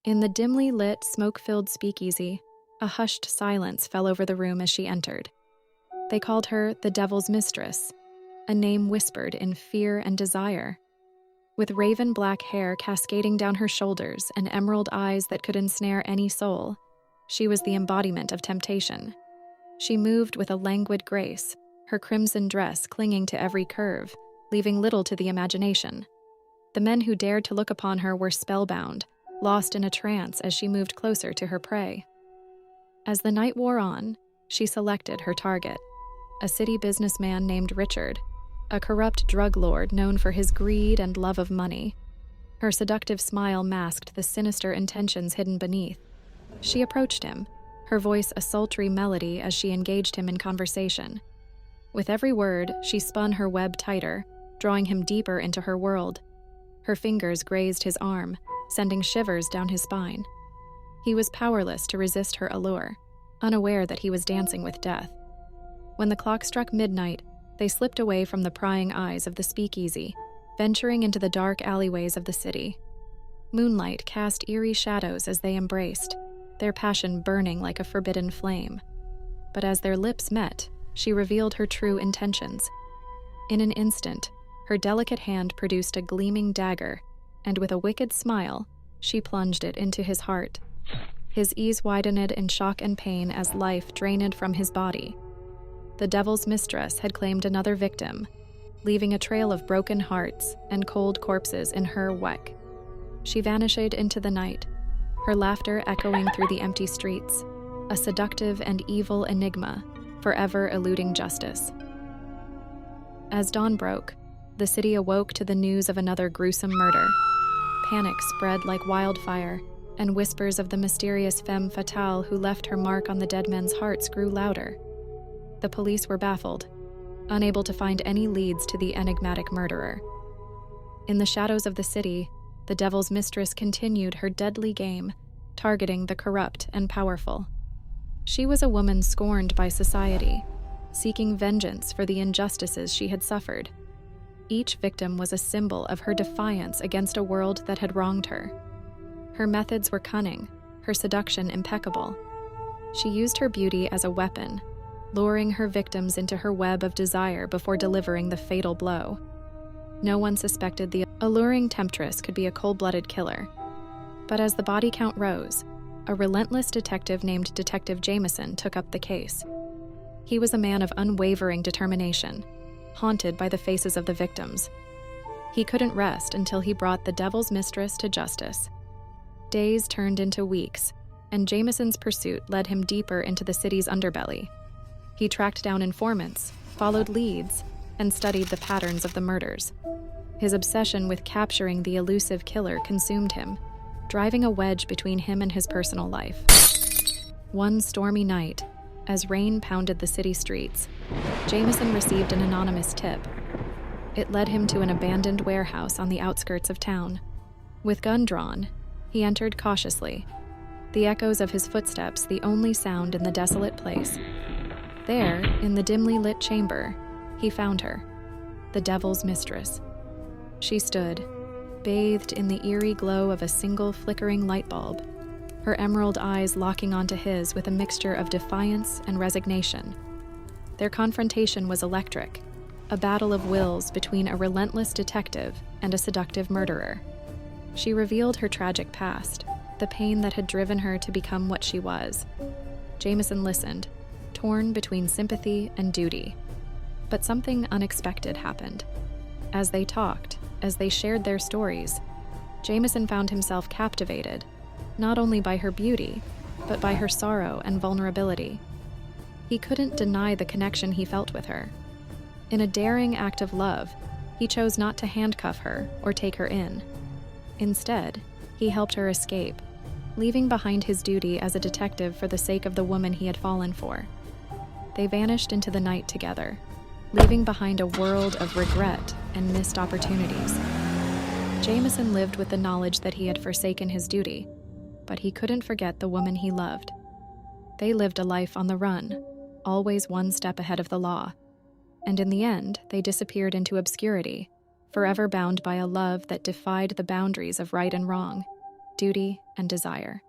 In the dimly lit, smoke-filled speakeasy, a hushed silence fell over the room as she entered. They called her the Devil's Mistress, a name whispered in fear and desire. With raven black hair cascading down her shoulders and emerald eyes that could ensnare any soul, she was the embodiment of temptation. She moved with a languid grace, her crimson dress clinging to every curve, leaving little to the imagination. The men who dared to look upon her were spellbound, lost in a trance as she moved closer to her prey. As the night wore on, she selected her target, a city businessman named Richard, a corrupt drug lord known for his greed and love of money. Her seductive smile masked the sinister intentions hidden beneath. She approached him, her voice a sultry melody as she engaged him in conversation. With every word, she spun her web tighter, drawing him deeper into her world. Her fingers grazed his arm, sending shivers down his spine. He was powerless to resist her allure, unaware that he was dancing with death. When the clock struck midnight, they slipped away from the prying eyes of the speakeasy, venturing into the dark alleyways of the city. Moonlight cast eerie shadows as they embraced, their passion burning like a forbidden flame. But as their lips met, she revealed her true intentions. In an instant, her delicate hand produced a gleaming dagger, and with a wicked smile, she plunged it into his heart. His eyes widened in shock and pain as life drained from his body. The Devil's Mistress had claimed another victim, leaving a trail of broken hearts and cold corpses in her wake. She vanished into the night, her laughter echoing through the empty streets, a seductive and evil enigma, forever eluding justice. As dawn broke, the city awoke to the news of another gruesome murder. Panic spread like wildfire, and whispers of the mysterious femme fatale who left her mark on the dead men's hearts grew louder. The police were baffled, unable to find any leads to the enigmatic murderer. In the shadows of the city, the Devil's Mistress continued her deadly game, targeting the corrupt and powerful. She was a woman scorned by society, seeking vengeance for the injustices she had suffered. Each victim was a symbol of her defiance against a world that had wronged her. Her methods were cunning, her seduction impeccable. She used her beauty as a weapon, luring her victims into her web of desire before delivering the fatal blow. No one suspected the alluring temptress could be a cold-blooded killer. But as the body count rose, a relentless detective named Detective Jameson took up the case. He was a man of unwavering determination, haunted by the faces of the victims. He couldn't rest until he brought the Devil's Mistress to justice. Days turned into weeks, and Jameson's pursuit led him deeper into the city's underbelly. He tracked down informants, followed leads, and studied the patterns of the murders. His obsession with capturing the elusive killer consumed him, driving a wedge between him and his personal life. One stormy night, as rain pounded the city streets, Jameson received an anonymous tip. It led him to an abandoned warehouse on the outskirts of town. With gun drawn, he entered cautiously, the echoes of his footsteps the only sound in the desolate place. There, in the dimly lit chamber, he found her, the Devil's Mistress. She stood, bathed in the eerie glow of a single flickering light bulb, her emerald eyes locking onto his with a mixture of defiance and resignation. Their confrontation was electric, a battle of wills between a relentless detective and a seductive murderer. She revealed her tragic past, the pain that had driven her to become what she was. Jameson listened, torn between sympathy and duty. But something unexpected happened. As they talked, as they shared their stories, Jameson found himself captivated, not only by her beauty, but by her sorrow and vulnerability. He couldn't deny the connection he felt with her. In a daring act of love, he chose not to handcuff her or take her in. Instead, he helped her escape, leaving behind his duty as a detective for the sake of the woman he had fallen for. They vanished into the night together, leaving behind a world of regret and missed opportunities. Jameson lived with the knowledge that he had forsaken his duty, but he couldn't forget the woman he loved. They lived a life on the run, always one step ahead of the law, and in the end, they disappeared into obscurity, forever bound by a love that defied the boundaries of right and wrong. duty, and desire.